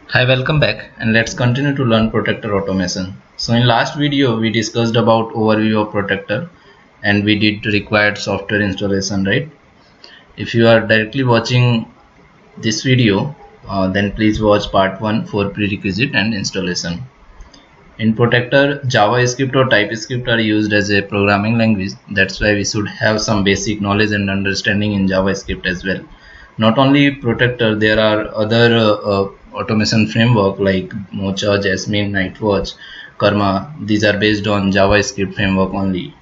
Hi, welcome back, and let's continue to learn Protractor automation. So in last video we discussed about overview of Protractor and we did required software installation, right? If you are directly watching this video, then please watch part 1 for prerequisite and installation. In Protractor, JavaScript or TypeScript are used as a programming language. That's why we should have some basic knowledge and understanding in JavaScript as well. Not only Protractor, there are other automation framework like Mocha, Jasmine, Nightwatch, Karma. These are based on JavaScript framework only.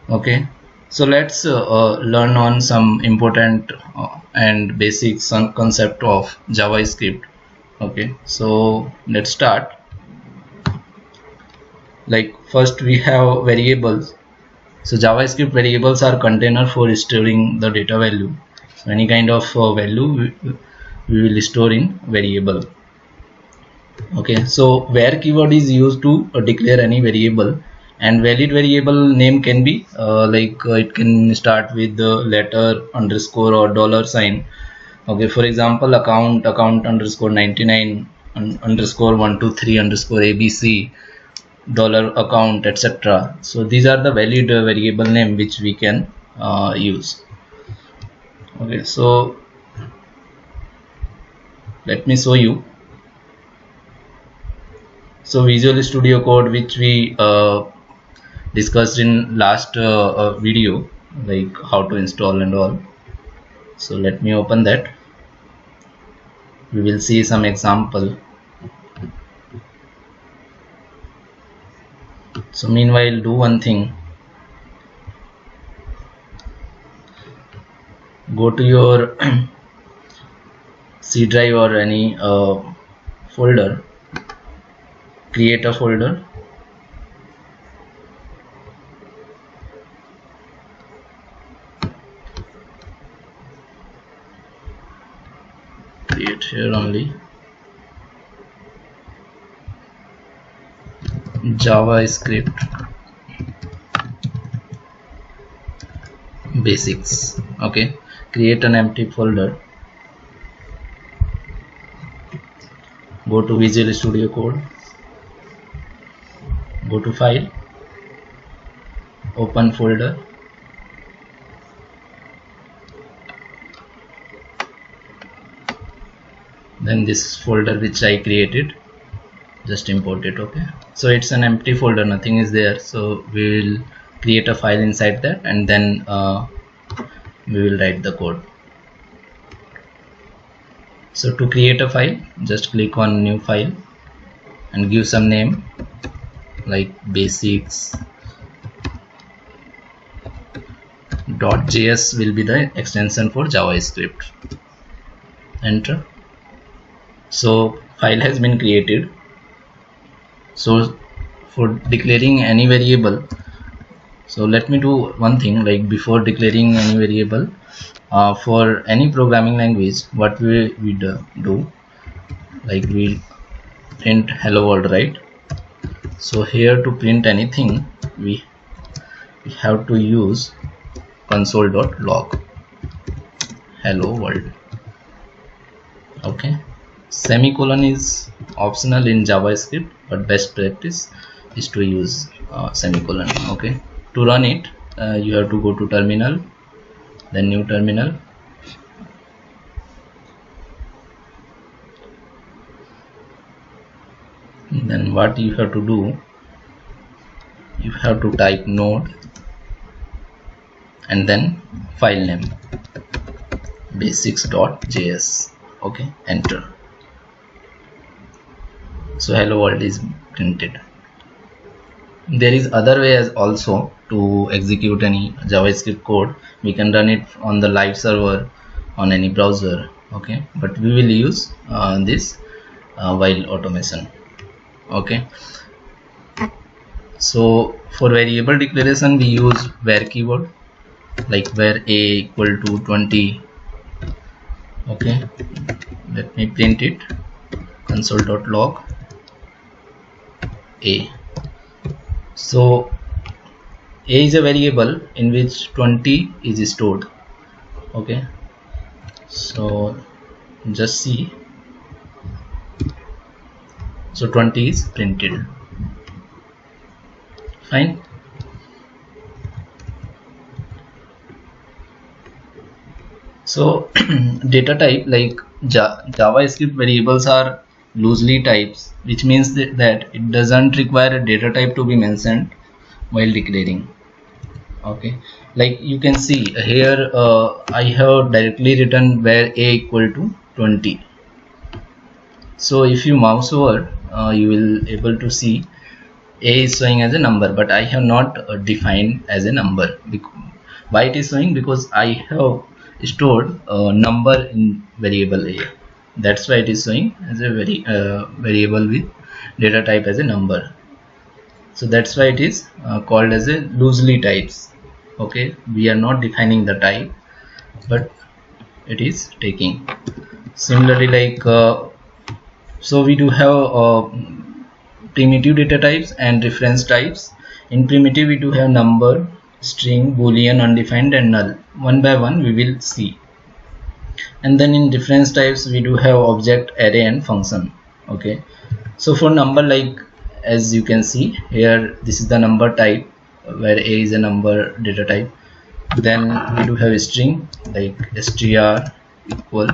Okay, so let's learn on some important and basic concept of JavaScript. Okay, so let's start. Like first we have variables. So JavaScript variables are container for storing the data value. So any kind of value we will store in variable. Okay, so where keyword is used to declare any variable, and valid variable name can be it can start with the letter, underscore, or dollar sign. Okay, for example, account underscore 99 underscore 123 underscore abc dollar account, etc. So these are the valid variable name which we can use. Okay, so let me show you. So Visual Studio Code, which we discussed in last video, like how to install and all. So let me open that. We will see some example. So meanwhile, do one thing. Go to your C drive or any folder. Create a folder. Create here only. JavaScript basics. Okay, create an empty folder. Go to Visual Studio Code. Go to File. Open folder. Then this folder which I created, just import it. Okay, so it's an empty folder, nothing is there. So we will create a file inside that, and then we will write the code. So to create a file, just click on new file and give some name like basics.js will be the extension for JavaScript. Enter. So file has been created. So for declaring any variable, so let me do one thing. Like before declaring any variable, for any programming language, what we do, like we print hello world, right? So here to print anything, we have to use console.log hello world. Okay, semicolon is optional in JavaScript, but best practice is to use semicolon. Okay, to run it, you have to go to terminal, then new terminal. Then what you have to do, you have to type node and then file name basics.js. Okay, enter. So hello world is printed. There is other way as also to execute any JavaScript code. We can run it on the live server on any browser. Okay, but we will use this while automation. Okay, so for variable declaration we use where keyword, like where a equal to 20. Okay, let me print it, console.log a. So a is a variable in which 20 is stored. Okay, so just see So 20 is printed. Fine. So data type like JavaScript variables are loosely types, which means that it doesn't require a data type to be mentioned while declaring. Okay, like you can see here, I have directly written where a equal to 20. So if you mouse over, you will able to see a is showing as a number, but I have not defined as a number. Why it is showing? Because I have stored a number in variable a. That's why it is showing as a variable with data type as a number. So that's why it is called as a loosely types. Okay, we are not defining the type, but it is taking. Similarly, like so we do have primitive data types and reference types. In primitive we do have number, string, boolean, undefined and null. One by one we will see. And then in reference types we do have object, array and function. Okay, so for number, like as you can see here, this is the number type where a is a number data type. Then we do have a string like str equal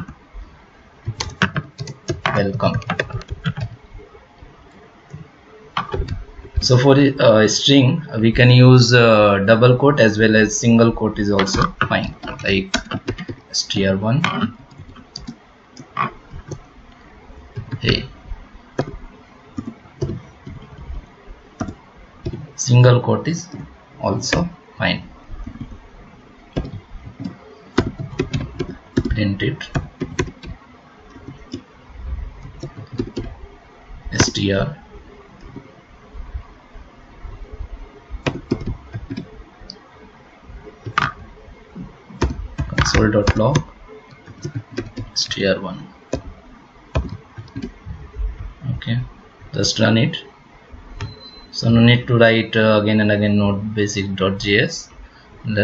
welcome. So for a string we can use double quote as well as single quote is also fine, like str1 hey. Single quote is also fine. Print it str console.log str1. Okay, just run it. So no need to write again and again node basic.js.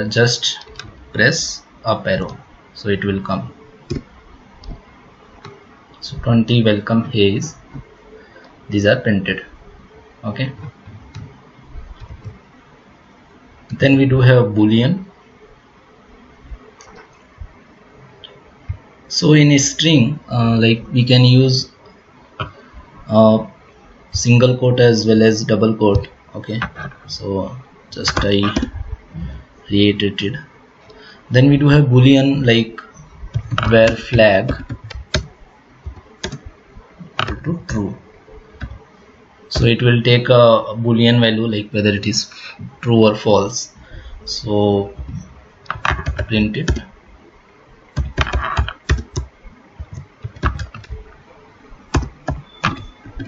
Just press up arrow, so it will come. So 20 welcome is, these are printed. Okay, then we do have boolean. So in a string like we can use single quote as well as double quote. Okay, so just I reiterated. Then we do have boolean like where flag equal to true. So it will take a boolean value like whether it is true or false. So print it.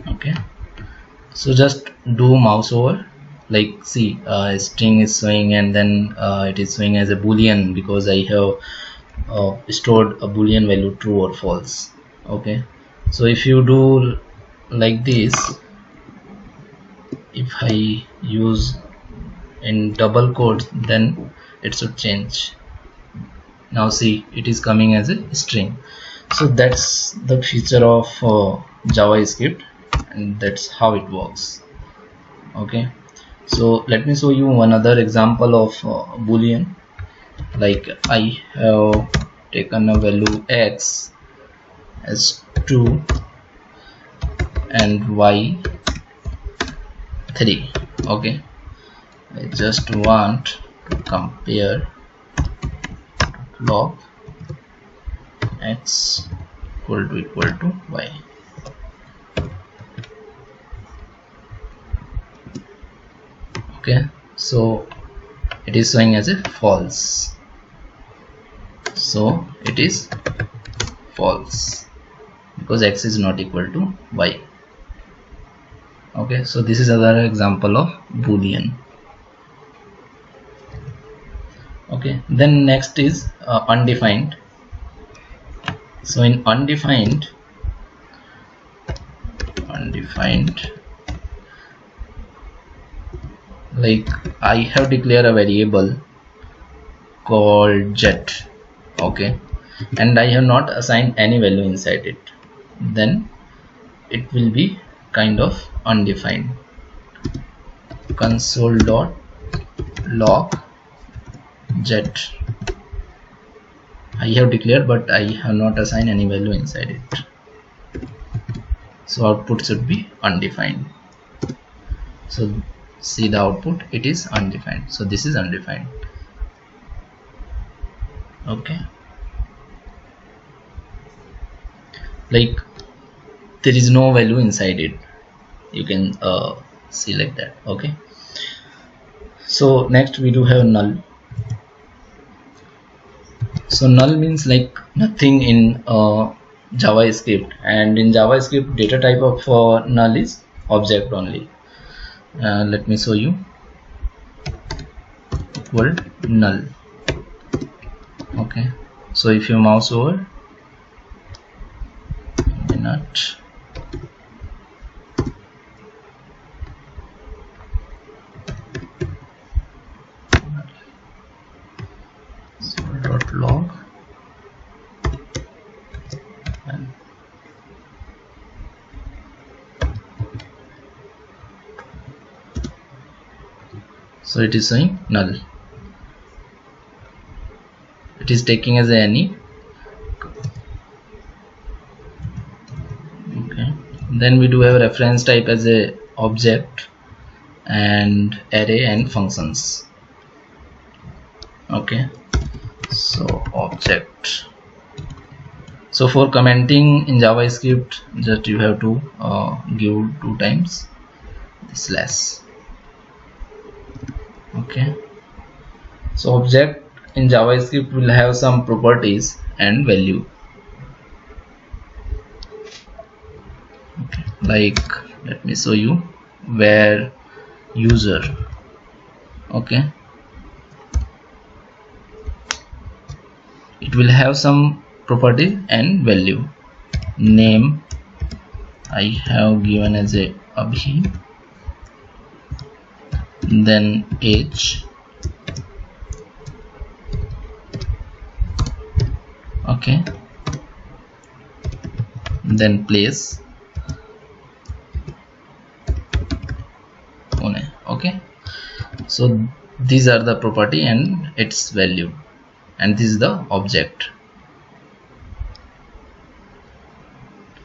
Okay, so just do mouse over, like see string is showing and then it is showing as a boolean because I have stored a boolean value true or false. Okay, so if you do like this, if I use in double quotes, then it should change. Now see, it is coming as a string. So that's the feature of JavaScript, and that's how it works. Okay, so let me show you one other example of boolean. Like I have taken a value x as 2 and y 3. Okay, I just want to compare log x equal to y. Okay, so it is showing as a false. So it is false because x is not equal to y. Okay, so this is another example of boolean. Okay, then next is undefined. So in undefined, like I have declared a variable called jet. Okay, and I have not assigned any value inside it. Then it will be kind of undefined. Console.log jet. I have declared, but I have not assigned any value inside it, so output should be undefined. So see the output, it is undefined, so this is undefined. Okay, like there is no value inside it, you can see like that. Okay, so next we do have null. So null means like nothing in JavaScript, and in JavaScript data type of null is object only. Let me show you. Equal null. Okay, so if you mouse over, not log and so it is saying null. It is taking as any. Okay, then we do have reference type as a object and array and functions. Okay, so object. So for commenting in JavaScript, just you have to give 2 times the slash. Okay, so object in JavaScript will have some properties and value. Okay, like let me show you, where user. Okay, it will have some property and value. Name I have given as a Abhi, then age. Okay, then place, Pune. Okay, so these are the property and its value, and this is the object.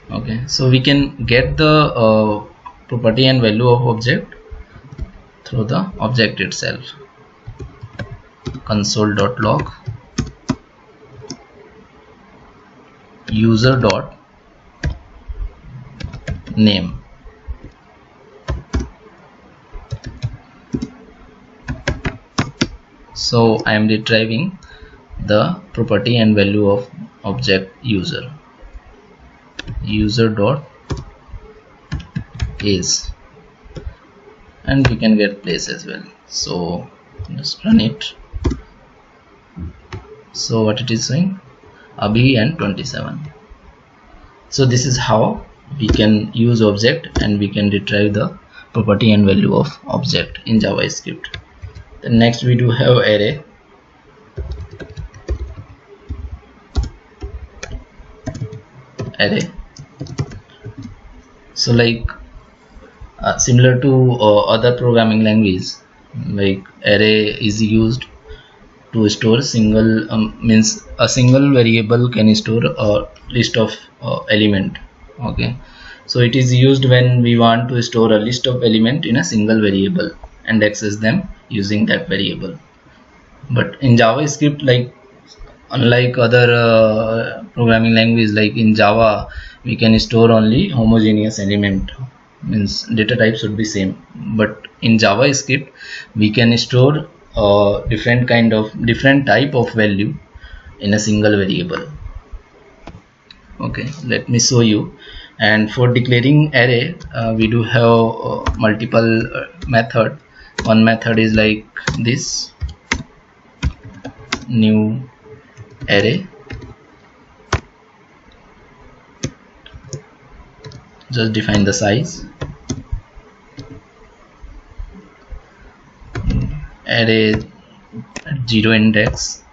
Okay, so we can get the property and value of object through the object itself. Console.log user dot name. So I am retrieving the property and value of object user. User dot is, and we can get place as well. So just run it. So what it is saying, Abhi and 27. So this is how we can use object and we can retrieve the property and value of object in JavaScript. Then next we do have array. Array. So like similar to other programming language, like array is used to store single means a single variable can store a list of element. Okay, so it is used when we want to store a list of element in a single variable and access them using that variable. But in JavaScript, like unlike other programming language, like in Java we can store only homogeneous element, means data type should be same. But in JavaScript we can store different type of value in a single variable. Okay, let me show you. And for declaring array, we do have multiple method. One method is like this, new array. Just define the size. Array at 0 index.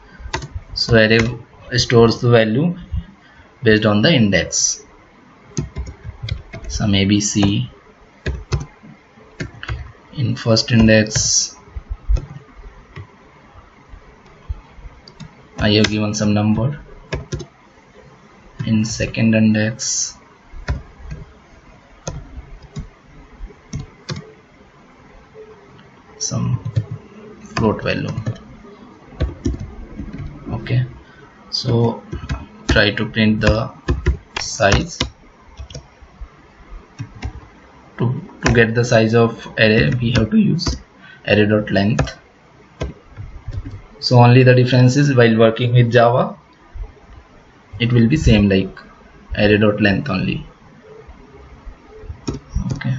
So array stores the value based on the index. Some ABC in first index I have given some number, in second index some float value. Okay, so try to print the size. To get the size of array, we have to use array.length. So only the difference is while working with Java, it will be same like array.length only. Okay,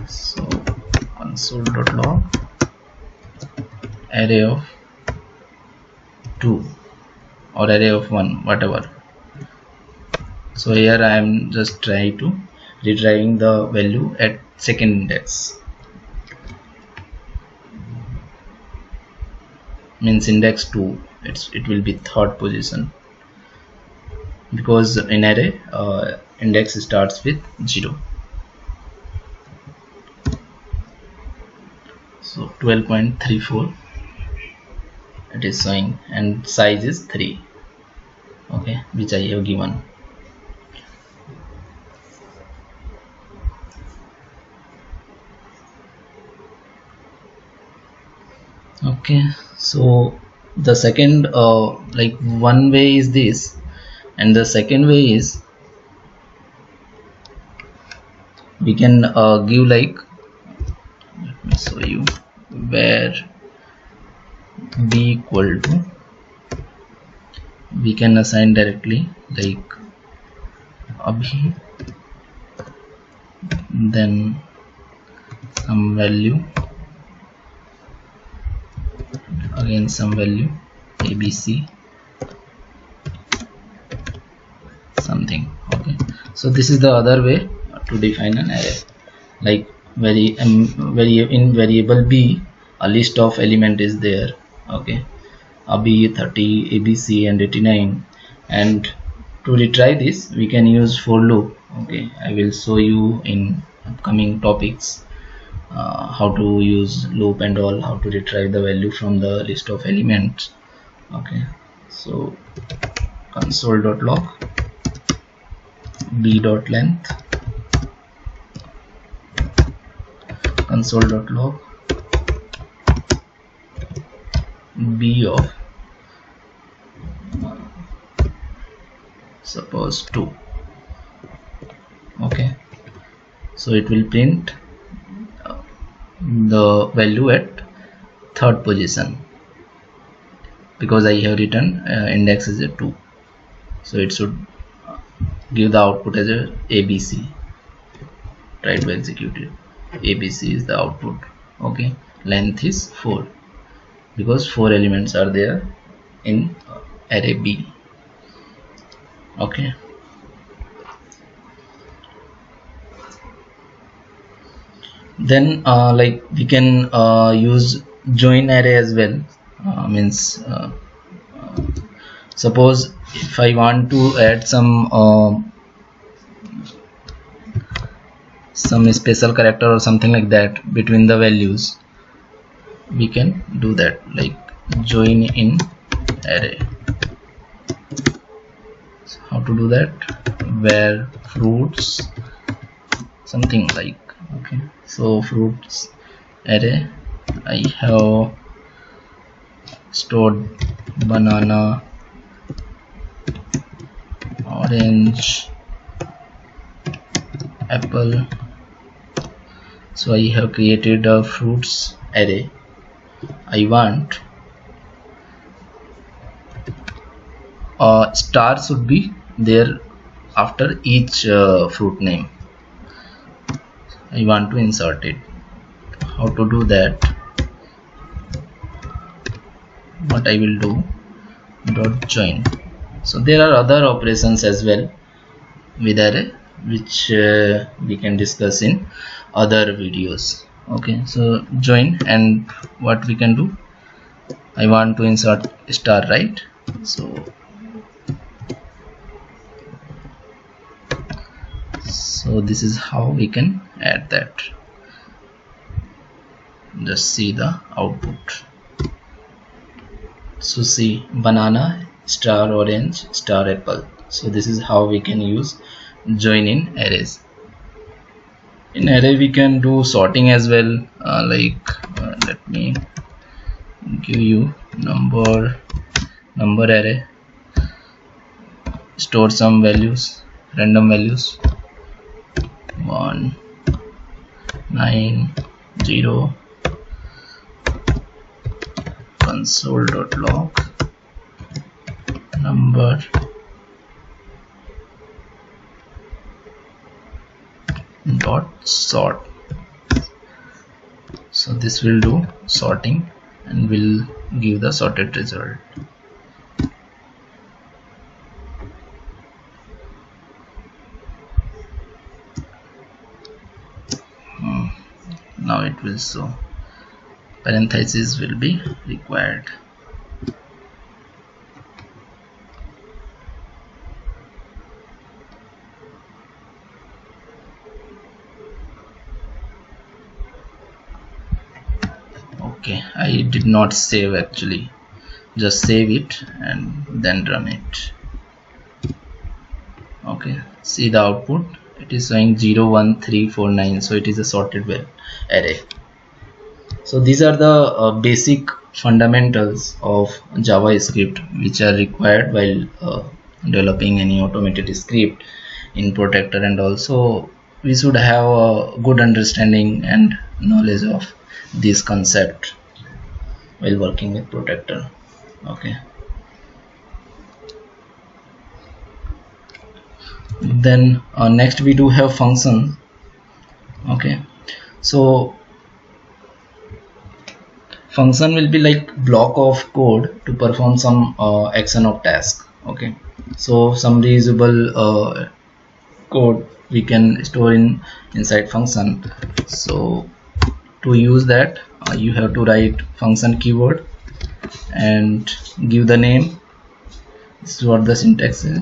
so console.log array of 2 or array of 1, whatever. So here I am just trying to retrieving the value at second index, means index 2. It will be third position, because in array index starts with 0. So 12.34 it is showing, and size is 3. Okay, which I have given. Okay, so the second like one way is this, and the second way is we can give like, let me show you, where b equal to, we can assign directly like abhi, then some value, again some value abc something. Okay, so this is the other way to define an array. Like in variable b, a list of element is there. Okay, ab 30, abc and 89, and to retry this we can use for loop. Okay, I will show you in upcoming topics how to use loop and all, how to retrieve the value from the list of elements. Okay, so console.log b.length, console.log b of suppose 2. Okay, so it will print the value at third position, because I have written index is a 2, so it should give the output as a abc. Try to execute it. abc is the output. Okay, length is 4, because 4 elements are there in array b. Okay, then like we can use join array as well. Means suppose if I want to add some special character or something like that between the values, we can do that, like join in array. So how to do that? Where fruits something like, okay, so fruits array, I have stored banana, orange, apple. So I have created a fruits array. I want a star should be there after each fruit name. I want to insert it. How to do that? What I will do, dot join. So there are other operations as well with array, which we can discuss in other videos. Okay, so join, and what we can do, I want to insert star, right? So this is how we can add that. just see the output. So see, banana star orange star apple. So this is how we can use join in arrays. In array we can do sorting as well, let me give you number array, store some values, random values, 1 9 0, console.log number dot sort. So this will do sorting and will give the sorted result. Now it will show parentheses will be required. Okay, I did not save actually, just save it and then run it. Okay, see the output, it is showing 0 1 3 4 9, so it is a sorted array. So these are the basic fundamentals of JavaScript which are required while developing any automated script in Protractor, and also we should have a good understanding and knowledge of this concept while working with Protractor. Okay, then next we do have function. Okay, so function will be like block of code to perform some action of task. Okay, so some reusable code we can store inside function. So to use that you have to write function keyword and give the name. This is what the syntax is,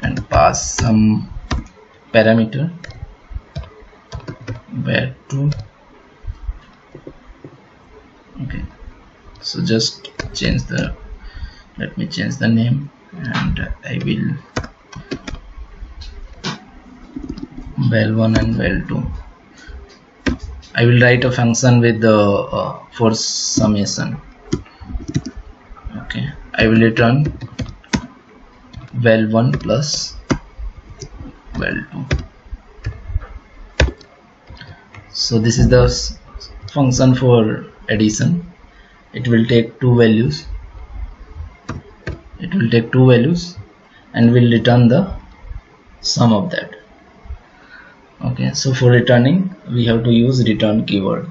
and pass some parameter where to. Okay, so just change the, let me change the name, and I will val1 and val2. I will write a function with the for summation. Okay, I will return val1 plus val2. So this is the function for addition. It will take two values. It will take two values and will return the sum of that. Okay, so for returning we have to use return keyword.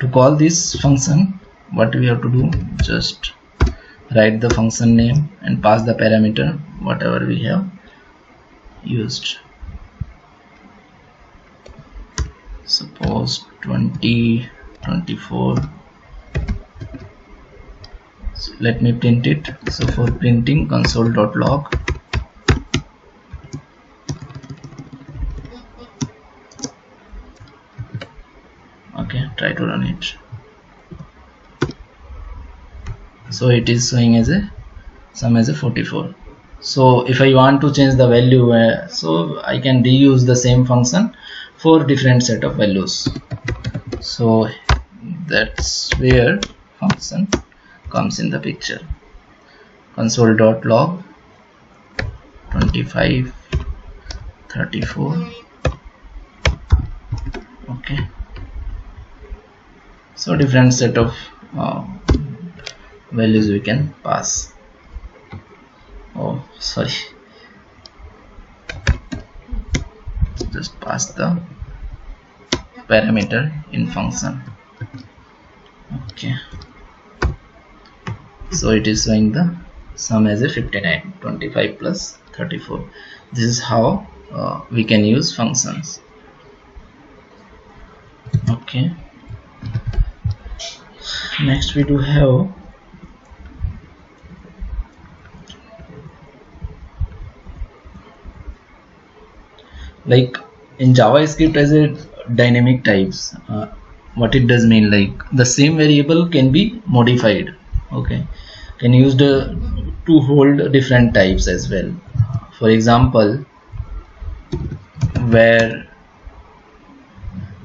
To call this function, what we have to do, just write the function name and pass the parameter whatever we have used. Suppose 20 24. So let me print it. So for printing, console.log okay, try to run it. So it is showing as a sum as a 44. So if I want to change the value, so I can reuse the same function for different set of values. So that's where function comes in the picture. Console.log 25 34. Okay, so different set of values we can pass. Oh sorry, just pass the parameter in function. Okay, so it is showing the sum as a 59, 25 plus 34. This is how we can use functions. Okay, next we do have like in JavaScript as a dynamic types. What it does mean, like the same variable can be modified, okay, can used to hold different types as well. For example, where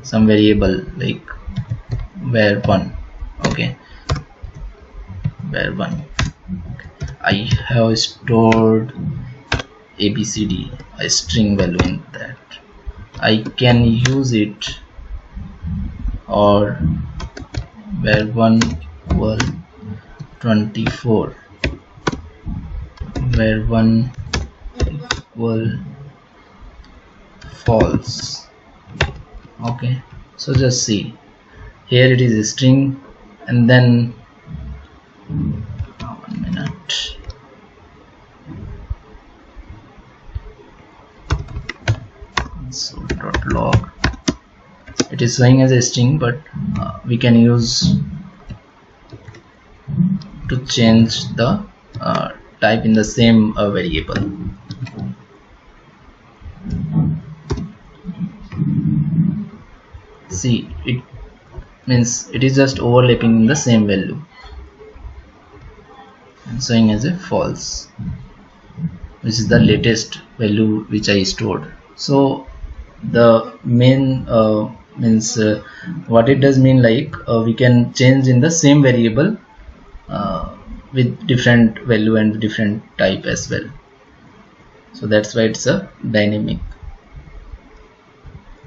some variable like var1, okay, var1, I have stored abcd, a string value in that. I can use it, or var1 equal 24, var1 equal false. Okay, so just see here it is a string, and then 1 minute, console.log, it is showing as a string, but we can use to change the type in the same variable. See, it means it is just overlapping in the same value and showing as a false, which is the latest value which I stored. So the main means what it does mean, like we can change in the same variable with different value and different type as well. So that's why it's a dynamic.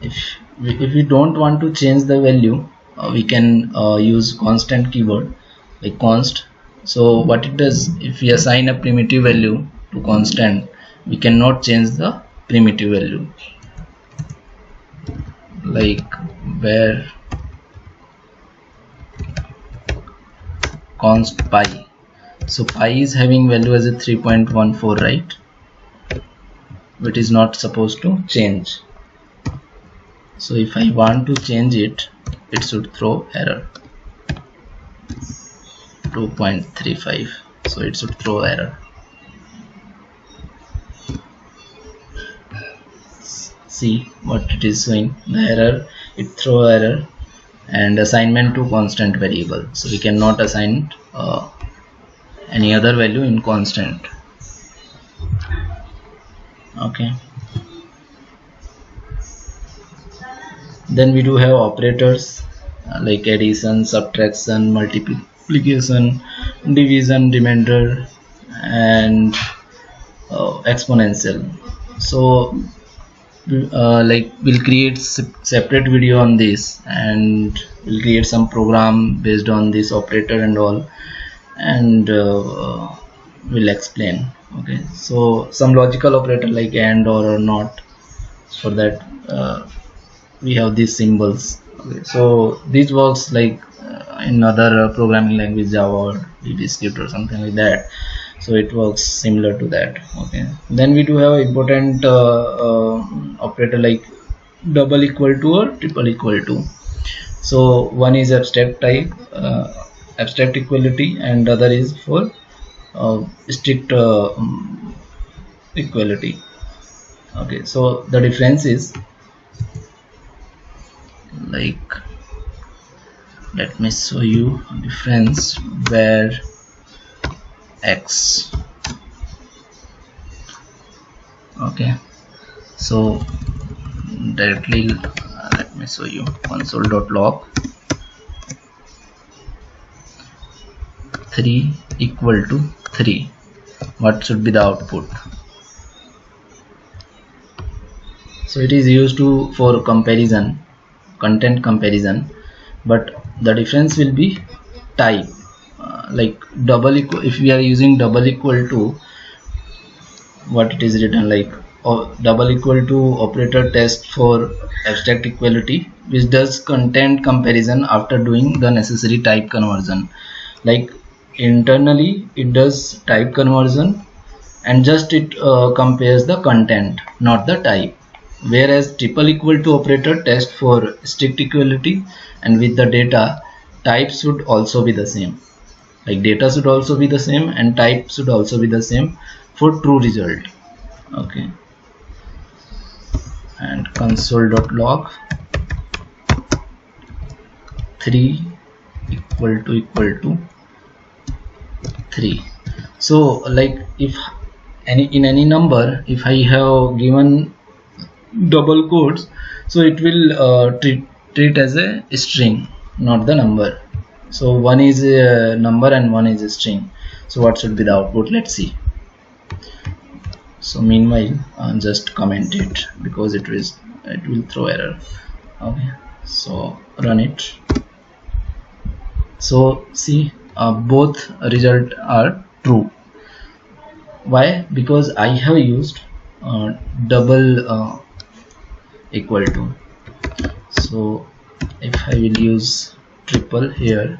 If we don't want to change the value, we can use constant keyword, like const. So what it does, if we assign a primitive value to constant, we cannot change the primitive value, like where const pi. So pi is having value as a 3.14, right, which is not supposed to change. So if I want to change it, it should throw error 2.35, so it should throw error. See what it is showing, the error, it throw error, and assignment to constant variable, so we cannot assign any other value in constant. Okay, then we do have operators like addition, subtraction, multiplication, division, remainder, and exponential. So like we'll create separate video on this, and we'll create some program based on this operator and all, and we'll explain. Okay, so some logical operator like and, or not, for that we have these symbols. Okay, so this works like in other programming language, Java or JavaScript or something like that, so it works similar to that. Okay, then we do have important operator like double equal to or triple equal to. So one is abstract type, abstract equality, and other is for strict equality. Okay, so the difference is, like, let me show you difference, where x. Okay, so directly let me show you console.log 3 equal to 3. What should be the output? So it is used to for comparison, content comparison, but the difference will be type. Like double equal, if we are using double equal to, what it is written like double equal to operator test for abstract equality, which does content comparison after doing the necessary type conversion. Like internally it does type conversion, and just it compares the content, not the type. Whereas triple equal to operator test for strict equality, and with the data, type should also be the same. Like data should also be the same, and type should also be the same for true result. Okay, and console.log 3 equal to 3. So like if in any number, if I have given double quotes, so it will treat as a string, not the number. So one is a number and one is a string. So what should be the output? Let's see. So meanwhile, just comment it because it will throw error. Okay, so run it. So see, both result are true. Why? Because I have used double equal to. So if I will use triple here,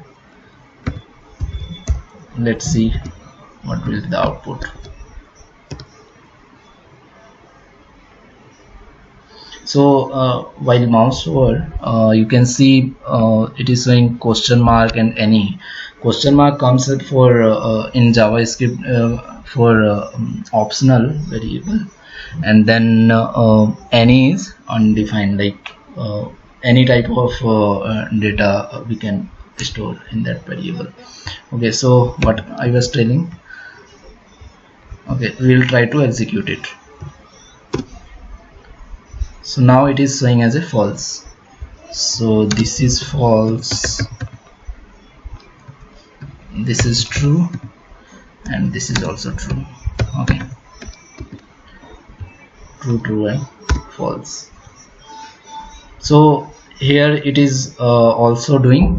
let's see what will be the output. So while mouse over, you can see it is showing question mark and any. Question mark comes out for in JavaScript for optional variable, and then any is undefined, like any type of data we can store in that variable. Okay, so what I was telling. Okay, we will try to execute it. So now it is showing as a false. So this is false, this is true, and this is also true. Okay, true and false. So here it is also doing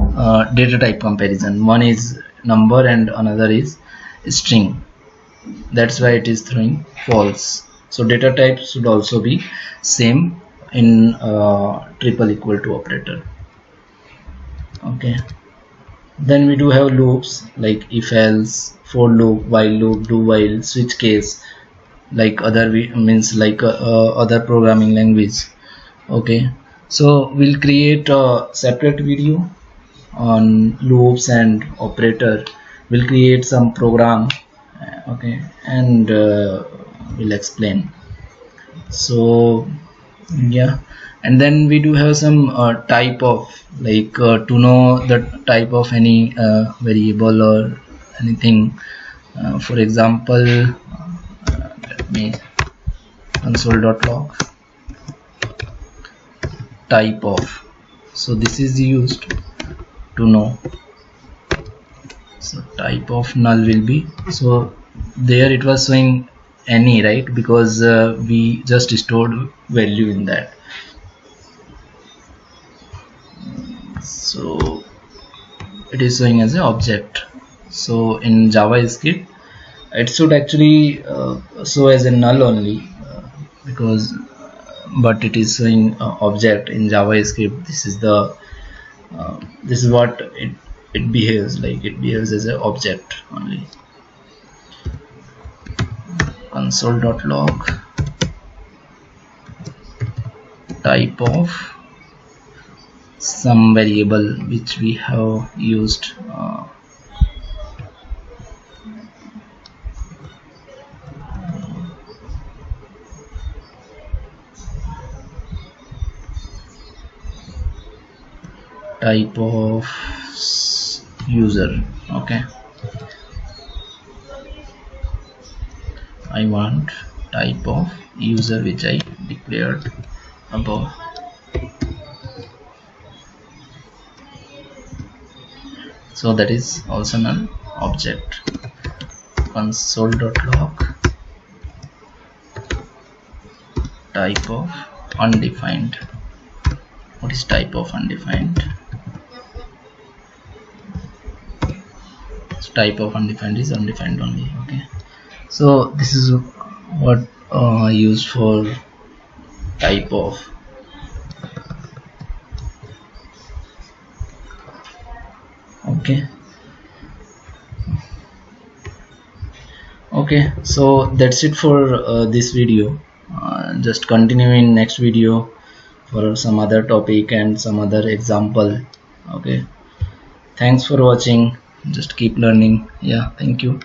data type comparison. One is number and another is string. That's why it is throwing false. So data type should also be same in triple equal to operator. Okay, then we do have loops like if else, for loop, while loop, do while, switch case, like other means like other programming language. Okay, so we'll create a separate video on loops and operator. We'll create some program, okay, and we'll explain. So yeah, and then we do have some type of, like to know the type of any variable or anything. For example, let me console.log type of. So this is used to know. So type of null will be, so there it was showing any, right, because we just stored value in that. So it is showing as an object. So in JavaScript it should actually show as a null only, because but it is showing object in JavaScript. This is the this is what it behaves like. It behaves as an object only. Console.log type of some variable which we have used. Type of user. Okay, I want type of user which I declared above. So that is also an object. Console.log type of undefined. What is type of undefined? So type of undefined is undefined only. Okay, so this is what used for type of. Okay, so that's it for this video. Just continue in next video for some other topic and some other example. Okay, thanks for watching. Just keep learning. Yeah, thank you.